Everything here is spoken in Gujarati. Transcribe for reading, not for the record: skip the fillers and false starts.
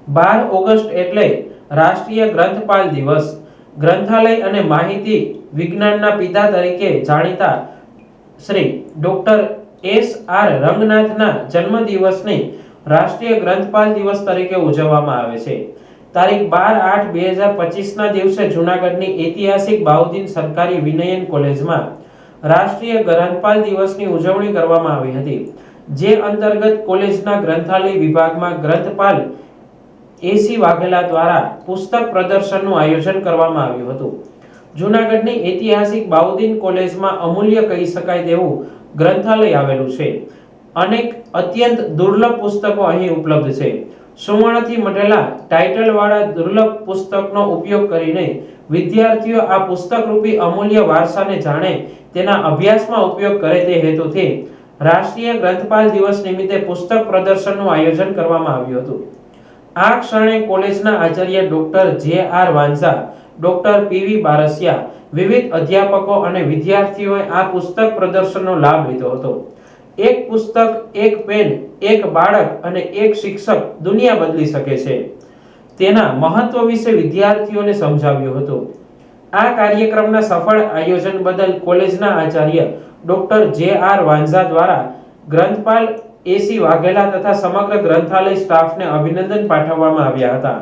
12 ઓગસ્ટ એટલે રાષ્ટ્રીય ગ્રંથપાલ દિવસ. ગ્રંથાલય અને માહિતી વિજ્ઞાનના પિતા તરીકે જાણીતા શ્રી ડોક્ટર S.R. રંગનાથના જન્મદિવસને રાષ્ટ્રીય ગ્રંથપાલ દિવસ તરીકે ઉજવવામાં આવે છે. તારીખ 12/8/2025ના દિવસે જૂનાગઢની ઐતિહાસિક બાઉદીન સરકારી વિનયન કોલેજમાં રાષ્ટ્રીય ગ્રંથપાલ દિવસની ઉજવણી કરવામાં આવી હતી, જે અંતર્ગત કોલેજના ગ્રંથાલય વિભાગમાં ગ્રંથપાલ A.C. વાઘેલા દ્વારા પુસ્તક પ્રદર્શનનું આયોજન કરવામાં આવ્યું હતું. જૂનાગઢની ઐતિહાસિક બાઉદીન કોલેજમાં અમૂલ્ય કહી શકાય તેવું ગ્રંથાલય આવેલું છે. અનેક અત્યંત દુર્લભ પુસ્તકો અહીં ઉપલબ્ધ છે. સુવર્ણથી મઢેલા ટાઇટલવાળા દુર્લભ પુસ્તકનો ઉપયોગ કરીને વિદ્યાર્થીઓ આ પુસ્તકરૂપી અમૂલ્ય વારસાને જાણે, તેના અભ્યાસમાં ઉપયોગ કરે તે હેતુથી રાષ્ટ્રીય ગ્રંથપાલ દિવસ નિમિત્તે પુસ્તક પ્રદર્શનનું આયોજન કરવામાં આવ્યું હતું. આ ક્ષણે કોલેજના Acharya doctor J.R. Vanza, doctor P.V. Barasiya, વિવિધ અધ્યાપકો અને વિદ્યાર્થીઓએ આ પુસ્તક પ્રદર્શનનો લાભ લીધો હતો. એક પુસ્તક, એક પેન, એક બાળક અને એક શિક્ષક દુનિયા બદલી શકે છે, તેના મહત્વ વિશે વિદ્યાર્થીઓને સમજાવ્યું હતું. આ કાર્યક્રમના સફળ આયોજન બદલ કોલેજના આચાર્ય ડોક્ટર J.R. વાંઝા દ્વારા ગ્રંથપાલ A.C. વાઘેલા તથા સમગ્ર ગ્રંથાલય સ્ટાફને અભિનંદન પાઠવવામાં આવ્યા હતા.